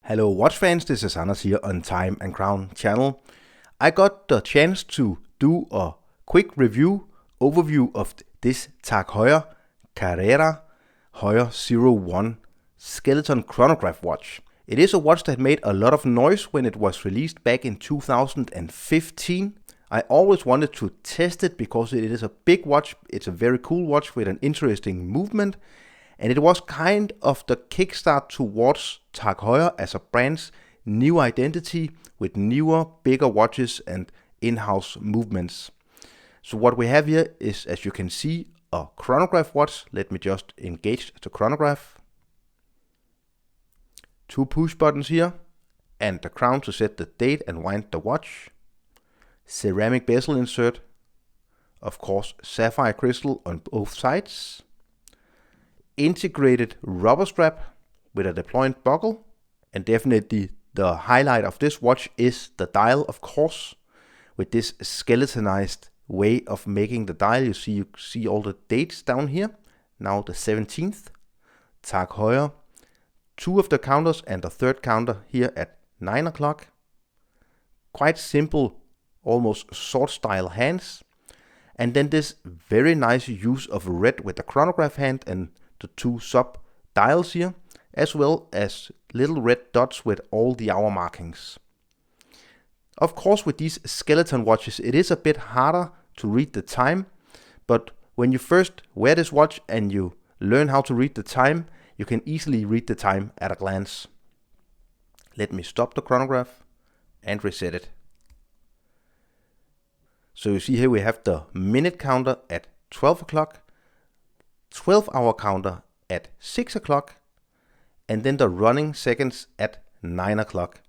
Hello watch fans, this is Anders here on Time and Crown channel. I got the chance to do a quick overview of this TAG Heuer Carrera Heuer 01 skeleton chronograph watch. It is a watch that made a lot of noise when it was released back in 2015. I always wanted to test it because it is a big watch. It's a very cool watch with an interesting movement. And it was kind of the kickstart towards TAG Heuer as a brand's new identity with newer, bigger watches and in-house movements. So what we have here is, as you can see, a chronograph watch. Let me just engage the chronograph. 2 push buttons here and the crown to set the date and wind the watch. Ceramic bezel insert. Of course, sapphire crystal on both sides. Integrated rubber strap with a deployment buckle, and definitely the highlight of this watch is the dial, of course, with this skeletonized way of making the dial. You see all the dates down here. Now the 17th, TAG Heuer, 2 of the counters and the third counter here at 9 o'clock. Quite simple, almost sword style hands, and then this very nice use of red with the chronograph hand and the 2 sub dials here, as well as little red dots with all the hour markings. Of course, with these skeleton watches, it is a bit harder to read the time, but when you first wear this watch and you learn how to read the time, you can easily read the time at a glance. Let me stop the chronograph and reset it. So you see here we have the minute counter at 12 o'clock, 12-hour counter at 6 o'clock, and then the running seconds at 9 o'clock.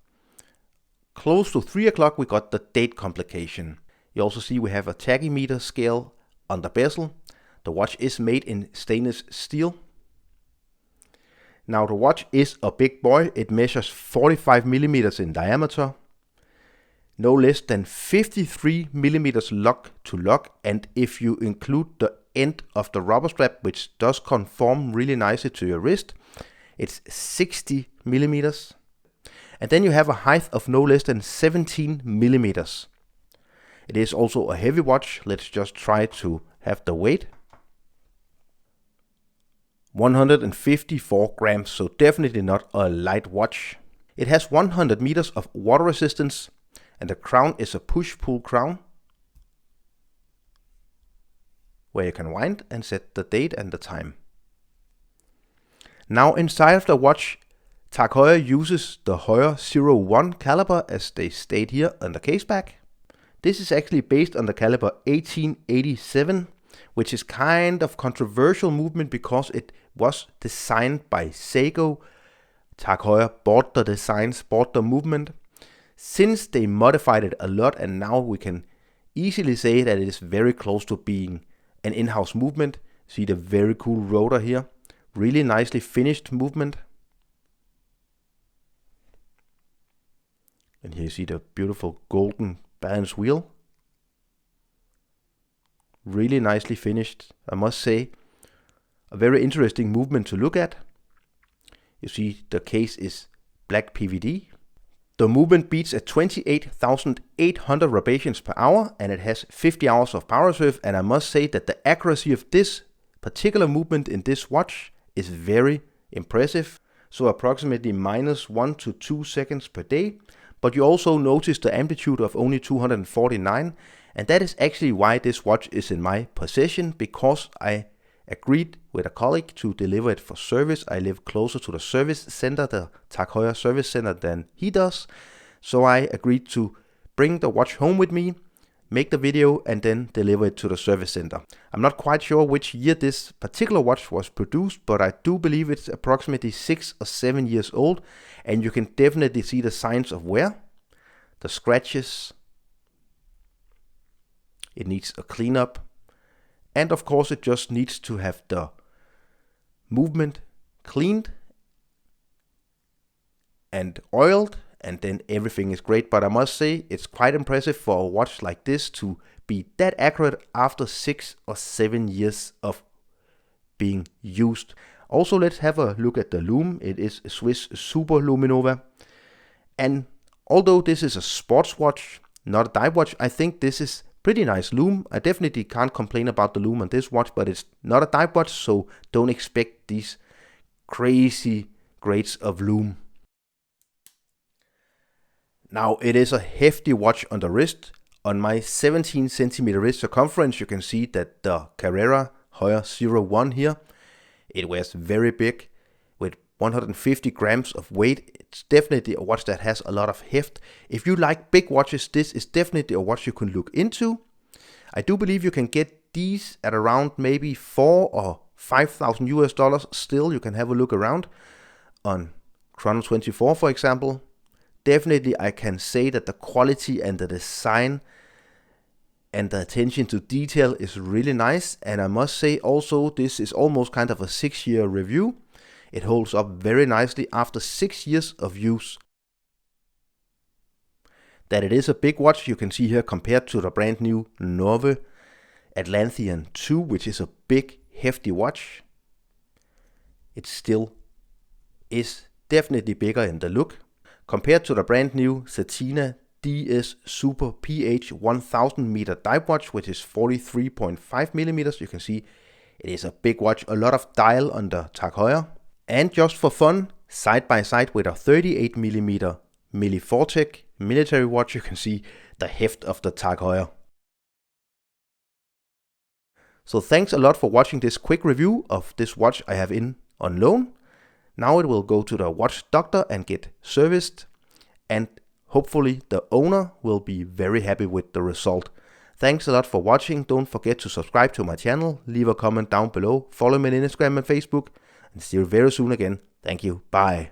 Close to 3 o'clock we got the date complication. You also see we have a tachymeter scale on the bezel. The watch is made in stainless steel. Now the watch is a big boy. It measures 45 millimeters in diameter, no less than 53 millimeters lock to lock, and if you include the end of the rubber strap, which does conform really nicely to your wrist, it's 60 millimeters. And then you have a height of no less than 17 millimeters. It is also a heavy watch. Let's just try to have the weight. 154 grams, so definitely not a light watch. It has 100 meters of water resistance, and the crown is a push-pull crown, where you can wind and set the date and the time. Now inside of the watch, TAG Heuer uses the Heuer 01 caliber as they state here on the case back. This is actually based on the caliber 1887, which is kind of controversial movement because it was designed by Seiko. TAG Heuer bought the designs, bought the movement. Since they modified it a lot, and now we can easily say that it is very close to being an in-house movement. See the very cool rotor here. Really nicely finished movement. And here you see the beautiful golden balance wheel. Really nicely finished, I must say. A very interesting movement to look at. You see the case is black PVD. The movement beats at 28,800 rotations per hour, and it has 50 hours of power reserve, and I must say that the accuracy of this particular movement in this watch is very impressive. So approximately -1 to 2 seconds per day, but you also notice the amplitude of only 249, and that is actually why this watch is in my possession, because I agreed with a colleague to deliver it for service. I live closer to the service center, the TAG Heuer service center, than he does. So I agreed to bring the watch home with me, make the video, and then deliver it to the service center. I'm not quite sure which year this particular watch was produced, but I do believe it's approximately 6 or 7 years old, and you can definitely see the signs of wear, the scratches. It needs a cleanup. And of course it just needs to have the movement cleaned and oiled, and then everything is great. But I must say it's quite impressive for a watch like this to be that accurate after 6 or 7 years of being used. Also, let's have a look at the Lume. It is Swiss Super Luminova. And although this is a sports watch, not a dive watch, I think this is pretty nice Lume. I definitely can't complain about the Lume on this watch, but it's not a dive watch, so don't expect these crazy grades of Lume. Now it is a hefty watch on the wrist. On my 17 centimeter wrist circumference, you can see that the Carrera Heuer 01 here, it wears very big with 150 grams of weight. It's definitely a watch that has a lot of heft. If you like big watches, this is definitely a watch you can look into. I do believe you can get these at around maybe $4,000 or $5,000 still. You can have a look around on Chrono24, for example. Definitely I can say that the quality and the design and the attention to detail is really nice. And I must say also, this is almost kind of a 6-year review. It holds up very nicely after 6 years of use. That it is a big watch, you can see here compared to the brand new Nove Atlantean 2, which is a big hefty watch. It still is definitely bigger in the look. Compared to the brand new CERTINA DS Super PH 1000 meter dive watch, which is 43.5 millimeters, you can see it is a big watch, a lot of dial on the TAG Heuer. And just for fun, side by side with a 38 millimeter Fortec military watch, you can see the heft of the TAG Heuer. So thanks a lot for watching this quick review of this watch I have in on loan. Now it will go to the watch doctor and get serviced, and hopefully the owner will be very happy with the result. Thanks a lot for watching. Don't forget to subscribe to my channel, leave a comment down below, follow me on Instagram and Facebook, and see you very soon again. Thank you. Bye.